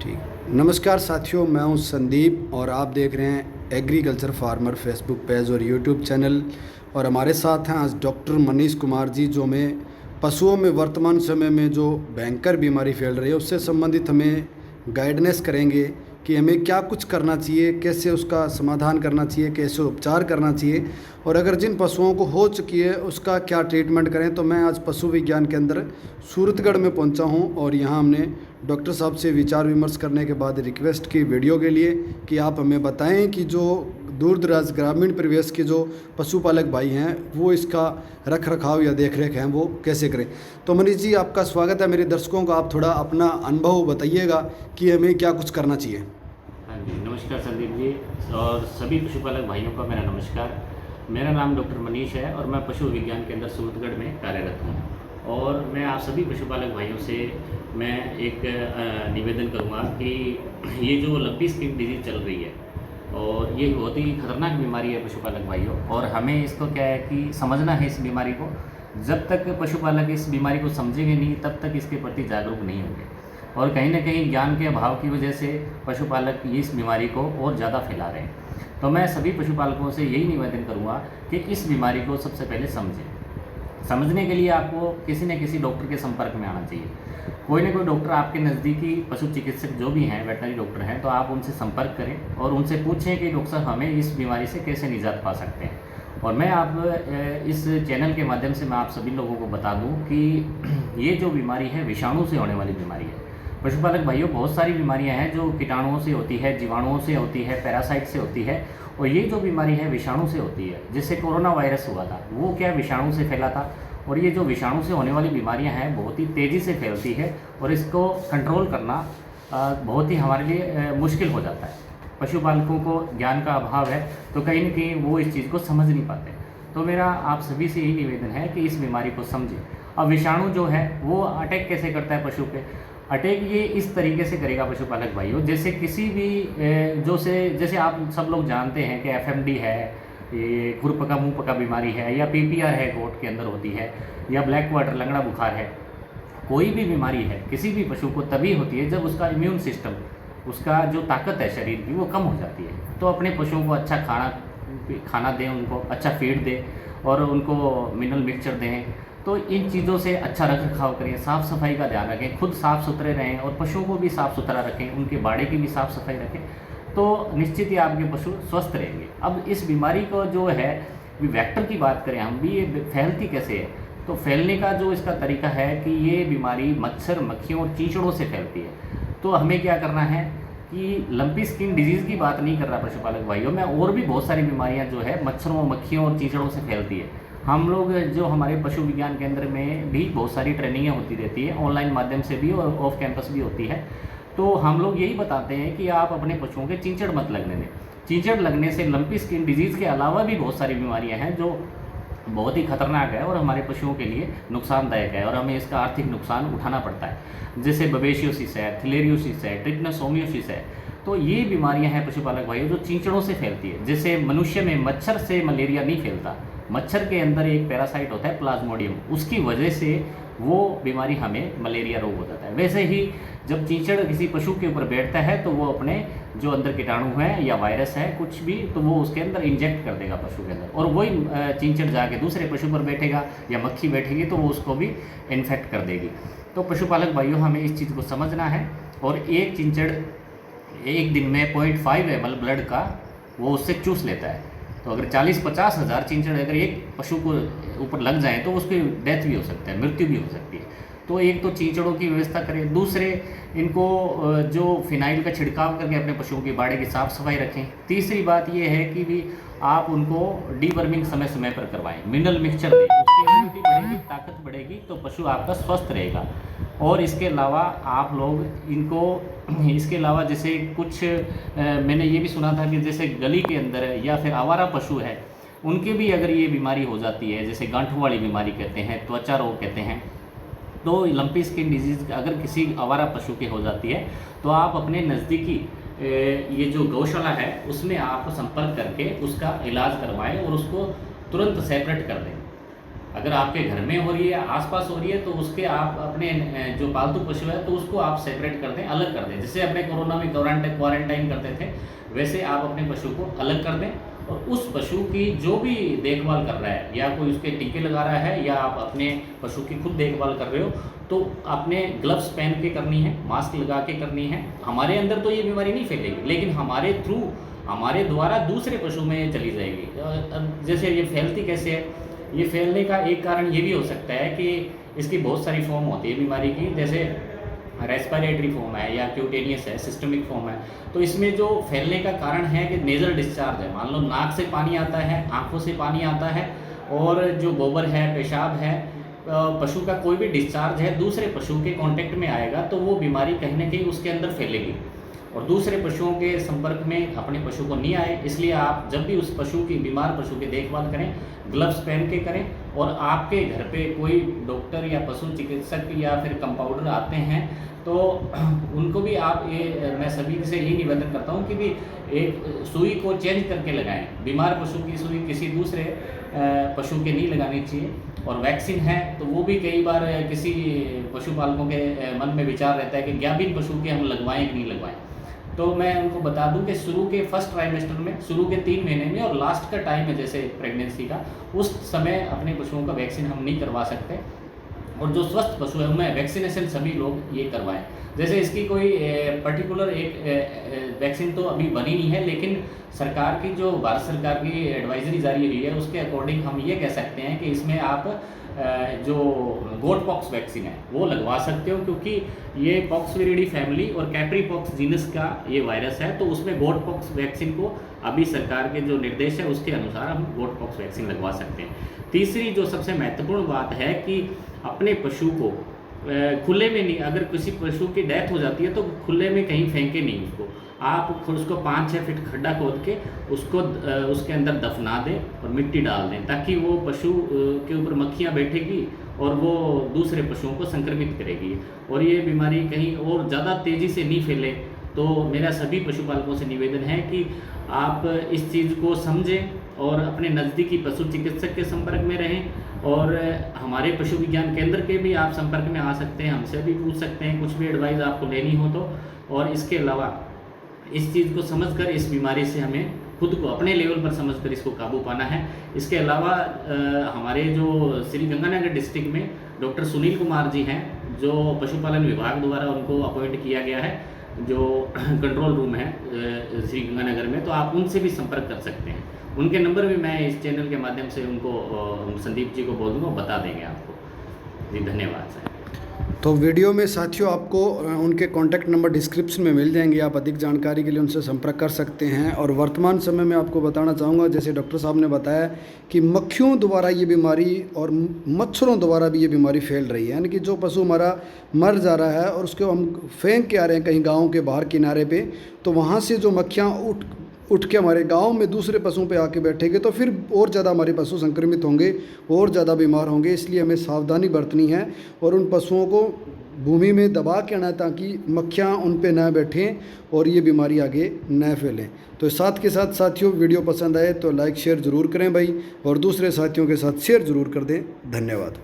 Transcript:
ठीक। नमस्कार साथियों, मैं हूं संदीप और आप देख रहे हैं एग्रीकल्चर फार्मर फेसबुक पेज और यूट्यूब चैनल। और हमारे साथ हैं आज डॉक्टर मनीष कुमार जी, जो हमें पशुओं में वर्तमान समय में जो भयंकर बीमारी फैल रही है उससे संबंधित हमें गाइडेंस करेंगे कि हमें क्या कुछ करना चाहिए, कैसे उसका समाधान करना चाहिए, कैसे उपचार करना चाहिए, और अगर जिन पशुओं को हो चुकी है उसका क्या ट्रीटमेंट करें। तो मैं आज पशु विज्ञान केंद्र सूरतगढ़ में पहुंचा हूं और यहां हमने डॉक्टर साहब से विचार विमर्श करने के बाद रिक्वेस्ट की वीडियो के लिए कि आप हमें बताएं कि जो दूर दराज ग्रामीण परिवेश के जो पशुपालक भाई हैं वो इसका रख रखाव या देख रेख हैं वो कैसे करें। तो मनीष जी, आपका स्वागत है। मेरे दर्शकों को आप थोड़ा अपना अनुभव बताइएगा कि हमें क्या कुछ करना चाहिए। हाँ जी, नमस्कार संदीप जी और सभी पशुपालक भाइयों का मेरा नमस्कार। मेरा नाम डॉक्टर मनीष है और मैं पशु विज्ञान केंद्र सूरतगढ़ में कार्यरत हूँ। और मैं आप सभी पशुपालक भाइयों से मैं एक निवेदन करूँगा कि ये जो लंपी स्किन डिजीज़ चल रही है और ये बहुत ही खतरनाक बीमारी है पशुपालक भाइयों, और हमें इसको क्या है कि समझना है इस बीमारी को। जब तक पशुपालक इस बीमारी को समझेंगे नहीं तब तक इसके प्रति जागरूक नहीं होंगे, और कहीं ना कहीं ज्ञान के अभाव की वजह से पशुपालक इस बीमारी को और ज़्यादा फैला रहे हैं। तो मैं सभी पशुपालकों से यही निवेदन करूँगा कि इस बीमारी को सबसे पहले समझें। समझने के लिए आपको किसी न किसी डॉक्टर के संपर्क में आना चाहिए। कोई ना कोई डॉक्टर आपके नज़दीकी पशु चिकित्सक जो भी हैं, वेटनरी डॉक्टर हैं, तो आप उनसे संपर्क करें और उनसे पूछें कि डॉक्टर साहब हमें इस बीमारी से कैसे निजात पा सकते हैं। और मैं आप इस चैनल के माध्यम से मैं आप सभी लोगों को बता दूं कि ये जो बीमारी है विषाणु से होने वाली बीमारी है। पशुपालक भाइयों, बहुत सारी बीमारियां हैं जो कीटाणुओं से होती है, जीवाणुओं से होती है, पैरासाइट से होती है, और ये जो बीमारी है विषाणु से होती है। जैसे कोरोना वायरस हुआ था, वो क्या विषाणु से फैला था। और ये जो विषाणु से होने वाली बीमारियां हैं बहुत ही तेज़ी से फैलती है और इसको कंट्रोल करना बहुत ही हमारे लिए मुश्किल हो जाता है। पशुपालकों को ज्ञान का अभाव है तो कहीं न कहीं वो इस चीज़ को समझ नहीं पाते। तो मेरा आप सभी से यही निवेदन है कि इस बीमारी को समझें। अब विषाणु जो है वो अटैक कैसे करता है पशु पे। अटैक ये इस तरीके से करेगा पशुपालक भाइयों, जैसे किसी भी जैसे आप सब लोग जानते हैं कि एफएमडी है, ये खुरपका मुंह पका बीमारी है, या पीपीआर है गोट के अंदर होती है, या ब्लैक वाटर लंगड़ा बुखार है। कोई भी बीमारी है किसी भी पशु को तभी होती है जब उसका इम्यून सिस्टम, उसका जो ताकत है शरीर की, वो कम हो जाती है। तो अपने पशुओं को अच्छा खाना दें, उनको अच्छा फीड दें और उनको मिनरल मिक्सचर दें। तो इन चीज़ों से अच्छा रख रखाव करें, साफ़ सफाई का ध्यान रखें, खुद साफ़ सुथरे रहें और पशुओं को भी साफ़ सुथरा रखें, उनके बाड़े की भी साफ़ सफाई रखें, तो निश्चित ही आपके पशु स्वस्थ रहेंगे। अब इस बीमारी को जो है वेक्टर की बात करें हम भी, ये फैलती कैसे है। तो फैलने का जो इसका तरीका है कि ये बीमारी मच्छर, मक्खियों और चींचड़ों से फैलती है। तो हमें क्या करना है कि लंपी स्किन डिजीज़ की बात नहीं कर रहा पशुपालक भाइयों मैं, और भी बहुत सारी बीमारियां जो है मच्छरों, मक्खियों और चींचड़ों से फैलती है। हम लोग जो हमारे पशु विज्ञान केंद्र में भी बहुत सारी ट्रेनिंगें होती रहती है, ऑनलाइन माध्यम से भी और ऑफ कैंपस भी होती है। तो हम लोग यही बताते हैं कि आप अपने पशुओं के चींचड़ मत लगने दें। चींचड़ लगने से लंपी स्किन डिजीज़ के अलावा भी बहुत सारी बीमारियां हैं जो बहुत ही खतरनाक है और हमारे पशुओं के लिए नुकसानदायक है, और हमें इसका आर्थिक नुकसान उठाना पड़ता है। जैसे बबेशियोसिस है, थिलेरियोसिस है, ट्रिपनोसोमियोसिस है। तो ये बीमारियां हैं पशुपालक भाइयों जो चींचड़ों से फैलती है। जैसे मनुष्य में मच्छर से मलेरिया नहीं फैलता, मच्छर के अंदर एक पैरासाइट होता है प्लाज्मोडियम, उसकी वजह से वो बीमारी हमें मलेरिया रोग हो जाता है। वैसे ही जब चींचड़ किसी पशु के ऊपर बैठता है तो वो अपने जो अंदर कीटाणु है या वायरस है कुछ भी, तो वो उसके अंदर इंजेक्ट कर देगा पशु के अंदर, और वही चींचड़ जाके दूसरे पशु पर बैठेगा या मक्खी बैठेगी तो वो उसको भी इन्फेक्ट कर देगी। तो पशुपालक भाइयों हमें इस चीज़ को समझना है। और एक चींचड़ एक दिन में 0.5 ml ब्लड का वो उससे चूस लेता है। तो अगर 40-50 हज़ार चींचड़ अगर एक पशु को ऊपर लग जाए तो उसकी डेथ भी हो सकता है, मृत्यु भी हो सकती है। तो एक तो चींचड़ों की व्यवस्था करें, दूसरे इनको जो फिनाइल का छिड़काव करके अपने पशुओं की बाड़े की साफ़ सफाई रखें। तीसरी बात ये है कि भी आप उनको डीवर्मिंग समय समय पर करवाएं, मिनरल मिक्सचर दें, उसकी इम्यूनिटी बढ़ेगी, ताकत बढ़ेगी तो पशु आपका स्वस्थ रहेगा। और इसके अलावा आप लोग इनको इसके अलावा जैसे कुछ मैंने ये भी सुना था कि जैसे गली के अंदर या फिर आवारा पशु है, उनके भी अगर ये बीमारी हो जाती है, जैसे गांठों वाली बीमारी कहते हैं, त्वचा रोग कहते हैं, तो लंपी स्किन डिजीज़ अगर किसी आवारा पशु की हो जाती है तो आप अपने नज़दीकी ये जो गौशाला है उसमें आप संपर्क करके उसका इलाज करवाएं और उसको तुरंत सेपरेट कर दें। अगर आपके घर में हो रही है, आसपास हो रही है, तो उसके आप अपने जो पालतू पशु है तो उसको आप सेपरेट कर दें, अलग कर दें। जैसे अपने कोरोना में क्वारंटाइन करते थे, वैसे आप अपने पशु को अलग कर दें और उस पशु की जो भी देखभाल कर रहा है, या कोई उसके टीके लगा रहा है, या आप अपने पशु की खुद देखभाल कर रहे हो, तो आपने ग्लव्स पहन के करनी है, मास्क लगा के करनी है। हमारे अंदर तो ये बीमारी नहीं फैलेगी, लेकिन हमारे थ्रू, हमारे द्वारा दूसरे पशु में चली जाएगी। जैसे ये फैलती कैसे है, ये फैलने का एक कारण ये भी हो सकता है कि इसकी बहुत सारी फॉर्म होती है बीमारी की, जैसे रेस्पिरेटरी फॉर्म है या क्यूटेनियस है, सिस्टमिक फॉर्म है। तो इसमें जो फैलने का कारण है कि नेज़ल डिस्चार्ज है, मान लो नाक से पानी आता है, आंखों से पानी आता है, और जो गोबर है, पेशाब है, पशु का कोई भी डिस्चार्ज है, दूसरे पशु के कांटेक्ट में आएगा तो वो बीमारी कहीं ना कहीं उसके अंदर फैलेगी और दूसरे पशुओं के संपर्क में अपने पशु को नहीं आए। इसलिए आप जब भी उस पशु की, बीमार पशु की देखभाल करें, ग्लव्स पहन के करें। और आपके घर पे कोई डॉक्टर या पशु चिकित्सक या फिर कंपाउंडर आते हैं तो उनको भी आप मैं सभी से यही निवेदन करता हूँ कि भी एक सुई को चेंज करके लगाएं। बीमार पशु की सुई किसी दूसरे पशु के नहीं लगानी चाहिए। और वैक्सीन है तो वो भी कई बार किसी पशुपालकों के मन में विचार रहता है कि गाभिन पशु के हम लगवाएं कि नहीं लगवाएं। तो मैं उनको बता दूं कि शुरू के फर्स्ट ट्राइमेस्टर में, शुरू के 3 महीने में और लास्ट का टाइम है जैसे प्रेगनेंसी का, उस समय अपने पशुओं का वैक्सीन हम नहीं करवा सकते। और जो स्वस्थ पशु है उनमें वैक्सीनेशन सभी लोग ये करवाएं। जैसे इसकी कोई पर्टिकुलर एक वैक्सीन तो अभी बनी नहीं है, लेकिन सरकार की जो भारत सरकार की एडवाइजरी जारी हुई है उसके अकॉर्डिंग हम ये कह सकते हैं कि इसमें आप जो गोट पॉक्स वैक्सीन है वो लगवा सकते हो, क्योंकि ये पॉक्सविरिडी फैमिली और कैप्री पॉक्स जीनस का ये वायरस है। तो उसमें गोट पॉक्स वैक्सीन को अभी सरकार के जो निर्देश है उसके अनुसार हम गोट पॉक्स वैक्सीन लगवा सकते हैं। तीसरी जो सबसे महत्वपूर्ण बात है कि अपने पशु को खुले में नहीं, अगर किसी पशु की डेथ हो जाती है तो खुले में कहीं फेंके नहीं उसको, आप उसको 5-6 फीट खड्डा खोद के उसको उसके अंदर दफना दें और मिट्टी डाल दें, ताकि वो पशु के ऊपर मक्खियाँ बैठेगी और वो दूसरे पशुओं को संक्रमित करेगी और ये बीमारी कहीं और ज़्यादा तेज़ी से नहीं फैले। तो मेरा सभी पशुपालकों से निवेदन है कि आप इस चीज़ को समझें और अपने नज़दीकी पशु चिकित्सक के संपर्क में रहें। और हमारे पशु विज्ञान केंद्र के भी आप संपर्क में आ सकते हैं, हमसे भी पूछ सकते हैं कुछ भी एडवाइस आपको लेनी हो तो। और इसके अलावा इस चीज़ को समझकर इस बीमारी से हमें खुद को अपने लेवल पर समझकर इसको काबू पाना है। इसके अलावा हमारे जो श्री गंगानगर डिस्ट्रिक्ट में डॉक्टर सुनील कुमार जी हैं, जो पशुपालन विभाग द्वारा उनको अपॉइंट किया गया है, जो कंट्रोल रूम है श्री गंगानगर में, तो आप उनसे भी संपर्क कर सकते हैं। उनके नंबर भी मैं इस चैनल के माध्यम से उनको संदीप जी को बोल दूँगा, बता देंगे आपको। जी धन्यवाद सर। तो वीडियो में साथियों आपको उनके कॉन्टैक्ट नंबर डिस्क्रिप्शन में मिल जाएंगे, आप अधिक जानकारी के लिए उनसे संपर्क कर सकते हैं। और वर्तमान समय में आपको बताना चाहूँगा, जैसे डॉक्टर साहब ने बताया कि मक्खियों द्वारा ये बीमारी और मच्छरों द्वारा भी ये बीमारी फैल रही है, यानी कि जो पशु हमारा मर जा रहा है और उसको हम फेंक के आ रहे हैं कहीं गाँव के बाहर किनारे पर, तो वहाँ से जो मक्खियाँ उठ के हमारे गांव में दूसरे पशुओं पे आके बैठेंगे तो फिर और ज़्यादा हमारे पशु संक्रमित होंगे और ज़्यादा बीमार होंगे। इसलिए हमें सावधानी बरतनी है और उन पशुओं को भूमि में दबा के आना, ताकि मक्खियाँ उन पे न बैठें और ये बीमारी आगे न फैलें। तो साथ के साथ साथियों, वीडियो पसंद आए तो लाइक शेयर ज़रूर करें भाई, और दूसरे साथियों के साथ शेयर ज़रूर कर दें। धन्यवाद।